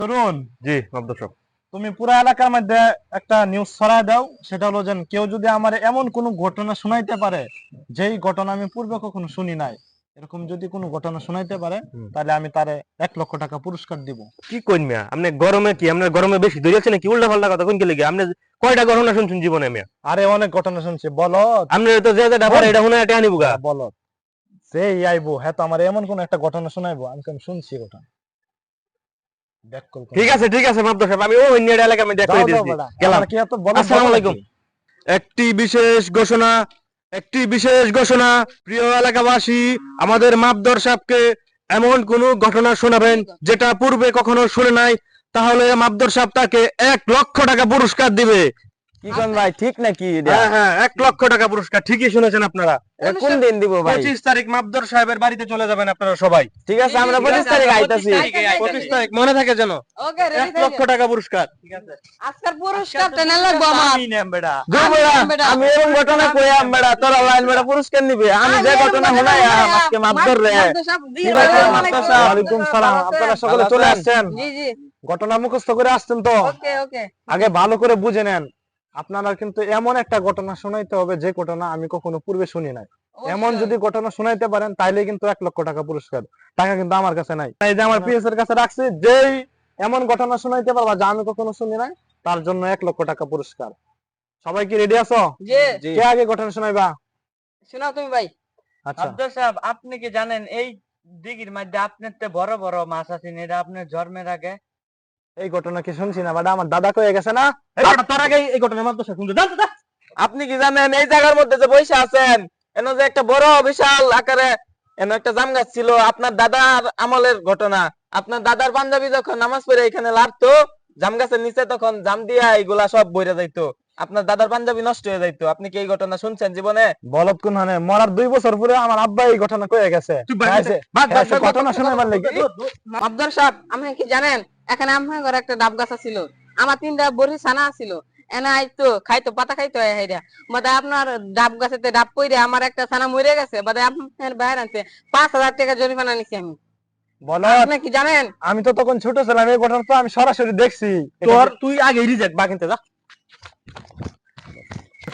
তরুণ, জি দর্শক, তুমি পুরা এলাকার মধ্যে একটা নিউজ ছড়ায় দাও। সেটা হলো যে কেউ যদি আমার এমন কোন ঘটনা শোনাইতে পারে যেই ঘটনা আমি পূর্বে কখনো শুনি নাই, এরকম যদি কোনো ঘটনা শোনাইতে পারে তাহলে আমি তারে 1 লক্ষ টাকা পুরস্কার দিব। কি কইন মিয়া আপনি গরমে কি আপনার গরমে বেশি ধরেছে নাকি? উল্টা পাল্টা কথা কোন কি লিগে? আপনি কয়টা ঘটনা শুনছেন জীবনে মিয়া? আরে অনেক ঘটনা শুনছি, বলো। আপনি তো যে যেটা পারে এটা শুনে এটা আনিবো গা। বলো, যে আইবো হ্যাঁ তো আমার এমন কোন একটা ঘটনা শোনাইবো আমি তো শুনছি ওটা। দেখ কল কোন ঠিক আছে মাপ দর্শক, আমি ওই নিয়ে এলাকা আমি যাও দেখে যাও দিয়েছি। বেটা, গেলাম। আমার কি এত বলো আসসালামু আলাইকুম। একটি বিশেষ ঘোষণা, প্রিয় এলাকাবাসী, আমাদের মাপদর সাহেবকে এমন কোন ঘটনা শোনাবেন যেটা পূর্বে কখনো শুনে নাই, তাহলে মাপদর সাহেব তাকে 1 লক্ষ টাকা পুরস্কার দিবে। কি কোন ভাই, ঠিক নাকি? হ্যাঁ হ্যাঁ, 1 লক্ষ টাকা পুরস্কার, ঠিকই শুনেছেন আপনারা। কোন দিন দিব ভাই? 25 তারিখ মাপদর সাহেবের বাড়িতে চলে যাবেন আপনারা সবাই। ঠিক আছে, আমরা 25 তারিখ আইতাছি। 25 তারিখ মনে থাকে যেন। ওকে, রেডি 1 লক্ষ টাকা পুরস্কার। আজকের পুরস্কার টেনে লাগবো আমার। আমি এরকম ঘটনা কইয়াম বেড়া, তোরা লাইন বেড়া পুরস্কার নিবে। আমি যে ঘটনা শুনাই আজকে মাপদর রে। ওয়ালাইকুম সালাম। আপনারা সকলে চলে আসছেন? জি জি, ঘটনা মুখস্থ করে আসছেন তো? ওকে ওকে। আগে ভালো করে বুঝে নেন। আপনারা কিন্তু এমন একটা ঘটনা শোনাইতে হবে যে ঘটনা আমি কখনো পূর্বে শুনি নাই। এমন যদি ঘটনা শোনাইতে পারেন তাইলে কিন্তু 1 লক্ষ টাকা পুরস্কার। টাকা কিন্তু আমার কাছে নাই, এই যে আমার পিএস এর কাছে রাখছি। যেই এমন ঘটনা শোনাইতে পারবা যা আমি কখনো শুনি নাই, তার জন্য 1 লক্ষ টাকা পুরস্কার। সবাই কি রেডি আছো? জি, কে আগে ঘটনা শোনাইবা? শোনাও তুমি ভাই। আচ্ছা, আব্দুল সাহেব, আপনি কি জানেন এই দিঘির মধ্যে আপনার তে বড় বড় মাছ আছে, এটা আপনার জন্মের আগে? এই ঘটনা কি শুনছি না বাড়া? আমার দাদা কয়ে গেছে না? তার আগে এই ঘটনা মাপদর সাহেব শুনছে। জানতো? আপনি কি জানেন এই জায়গার মধ্যে যে বসে আছেন, এন যে একটা বড় বিশাল আকারে এন একটা জাম গাছ ছিল, আপনার দাদার আমলের ঘটনা। আপনার দাদার পাঞ্জাবি যখন নামাজ পড়ে এখানে লাড়তো, জাম গাছের নিচে তখন জাম দিয়া এগুলা সব বইরা যাইতো, আপনার দাদার পাঞ্জাবি নষ্ট হয়ে যাইতো। আপনি কি এই ঘটনা শুনছেন জীবনে? বলত কোন হানে মরার 2 বছর পরে আমার আব্বা এই ঘটনা কয়ে গেছে। ঘটনা শোনাবার লাগে আব্দুল সাহেব, আপনি কি জানেন এখানে আমার ঘরে একটা ডাব গাছ ছিল, আমার 3টা বড়ি ছানা ছিল। এনে আইতো খাইতো, পাতা খাইতো। হেরা বাদে আপনার ডাব গাছেতে ডাব পইরে আমার একটা ছানা মরে গেছে। বাদে আপনার বাইরে আনছে 5,000 টাকা জরিমানা নিছি আমি। বলত। আপনি কি জানেন? আমি তো তখন ছোট ছিলাম, এই ঘটনা তো আমি সরাসরি দেখছি। তুই আগে রিজেক্ট বা কিনতে যা।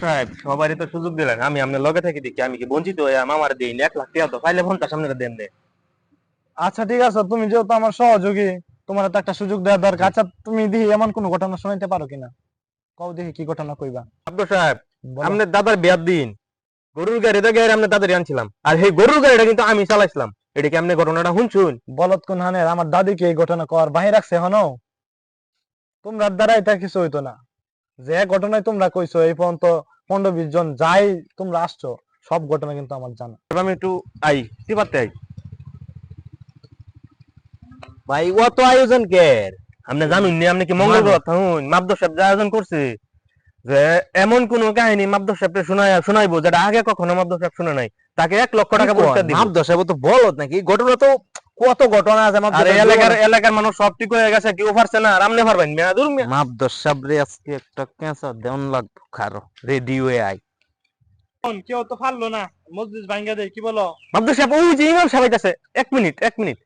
সাহেব সবারই তো সুযোগ দিলেন, আমি আপনার লগে থেকে দেখি আমি কি বঞ্চিত হয়ে আমার দিন 1 লাখ টাকা তো পাইলে ফোনটা সামনে দেন দে। আচ্ছা ঠিক আছে, তুমি যেহেতু আমার সহযোগী, তোমার তো একটা সুযোগ দেওয়া দরকার। আচ্ছা তুমি দেখি এমন কোন ঘটনা শোনাইতে পারো কিনা, কও দেখি কি ঘটনা কইবা। আব্দুল সাহেব, বলো। আপনার দাদার বিয়ার দিন গরুর গাড়িতে গিয়ে আপনার দাদারে আনছিলাম, আর সেই গরুর গাড়িটা কিন্তু আমি চালাইছিলাম। এটা কি আপনি ঘটনাটা শুনছুন? বলত কোন হানে আমার দাদিকে এই ঘটনা কর বাহির রাখছে এখনো? তোমরা দ্বারা এটা কিছু হইতো না। যে ঘটনায় তোমরা কইছো এই পর্যন্ত 15-20 জন যাই তোমরা আসছো, সব ঘটনা কিন্তু আমার জানা। আমি একটু আই টিপাতে আই। ভাই অত আয়োজন কের? আপনি জানুন নি, আপনি কি মঙ্গল গ্রহ থাকুন? মাপদর সাহেব যে আয়োজন করছে, যে এমন কোন কাহিনী মাপদর সাহেবকে শোনাইবো যেটা আগে কখনো মাপদর সাহেব শুনে নাই, তাকে 1 লক্ষ টাকা পুরস্কার দিব। মাপদর সাহেব তো বলত নাকি? ঘটনা তো কত ঘটনা আছে আর এই এলাকার মানুষ সব ঠিক হয়ে গেছে, কেউ পারছে না, আর আপনি পারবেন মিয়া? দূর মিয়া। মাপদর সাহেব রে আজকে একটা ক্যাঁচা দেন লাগবে, খারো রেডি হয়ে আই। কেউ তো পারলো না, মসজিদ ভাঙ্গা দেয়, কি বলো? মাপদর সাহেব ওই যে ইমাম সাহেব আইতাছে, 1 মিনিট।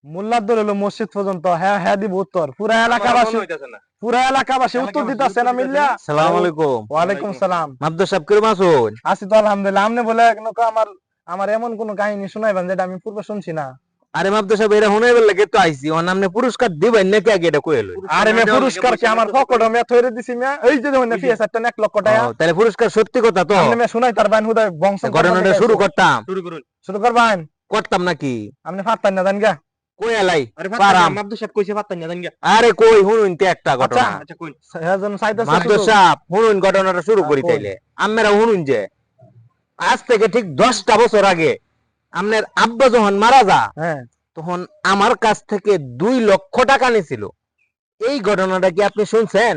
মোল্লার দল হলো মসজিদ পর্যন্ত, হ্যাঁ হ্যাঁ দিব উত্তর। পুরা এলাকাবাসী উত্তর দিতেছে না মিল্লা। সালাম আলাইকুম। ওয়ালাইকুম সালাম। মাপদর সাহেব কিরম আছেন? আছি তো আলহামদুলিল্লাহ। আপনি বলে আমার আমার এমন কোন কাহিনী শোনাইবেন যেটা আমি পূর্বে শুনছি না। আরে মাপদর সাহেব এরা হুনাই বললে তো আইছি, ওর নামে পুরস্কার দিবেন নাকি আগে এটা কইলো? আরে মে পুরস্কার কি আমার পকেটে মে থইরে দিছি মে, এই যে দেখুন না পিএস একটা 1 লক্ষ টাকা। তাহলে পুরস্কার সত্যি কথা তো? আপনি মে শুনাই তারবেন হুদায় বংশ ঘটনাটা শুরু করতাম। শুরু করবেন? করতাম নাকি? আপনি পারতেন না জান গা? কই এলাই আরে পারাম। মাপদর সাহেব কইছে পাত্তা না জান গা। আরে কই শুনুন তো একটা আচ্ছা ঘটনা। আচ্ছা কই। সেজন সাইতাছে মাপদর সাহেব শুনুন ঘটনাটা শুরু করি কই। তাইলে। আমরা শুনুন যে আজ থেকে ঠিক 10টা বছর আগে আপনার আব্বা যখন মারা যা, হ্যাঁ তখন আমার কাছ থেকে 2 লক্ষ টাকা নিছিল। এই ঘটনাটা কি আপনি শুনছেন?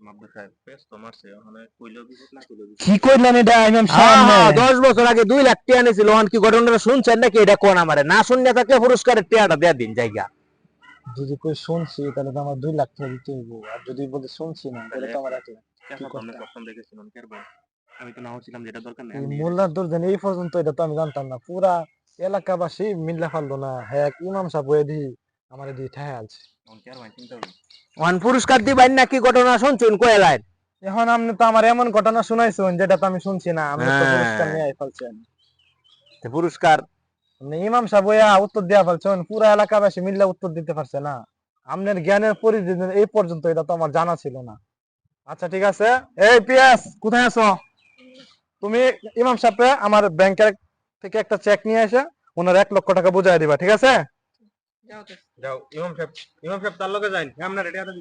মাপদর সাহেব পেস তো মারছে, ওখানে কইলো বিপদ না কইলো বিপদ। কি কইলেন এটা ইমাম সাহেব? 10 বছর আগে 2 লাখ টাকা নিছিল। ওখান কি ঘটনাটা শুনছেন নাকি? এটা কোন আমারে না শুনলে থাকলে পুরস্কারের টাকাটা দেয়া দিন জায়গা। যদি কই শুনছি তাহলে তো আমার 2 লাখ টাকা দিতে হইব, আর যদি বলি শুনছি না তাহলে তো আমার 1 লাখ। কেন আপনি প্রথম দেখেছিলেন কেরবা? আমি তো নাও ছিলাম, যেটা দরকার নাই এই আমি মোল্লার দরজান এই পর্যন্ত এটা তো আমি জানতাম না। পুরা এলাকাবাসী মিল্লা ফাললো না, হ্যাঁ ইমাম সাহেব হয়ে দি আমার দুই ঠায় আছে। ওয়ান পুরস্কার দিবেন নাকি ঘটনা শুনছেন কয়লার? এখন আপনি তো আমার এমন ঘটনা শুনাইছেন যেটা তো আমি শুনছি না, আমি তো হ্যাঁ। পুরস্কার নিয়ে ফেলছেন। পুরস্কার আপনি ইমাম সাহেব উত্তর দেওয়া ফেলছেন, পুরো এলাকাবাসী মিললে উত্তর দিতে পারছে না। আপনার জ্ঞানের পরিধি এই পর্যন্ত, এটা তো আমার জানা ছিল না। আচ্ছা ঠিক আছে, এই পিয়াস কোথায় আছো? তুমি ইমাম সাহেবকে আমার ব্যাংকের থেকে একটা চেক নিয়ে এসে ওনার 1,00,000 টাকা বুঝাই দিবা, ঠিক আছে? যাও তো। যাও ইমাম সাহেব তার লগে যাই আমরা রেডি আছে।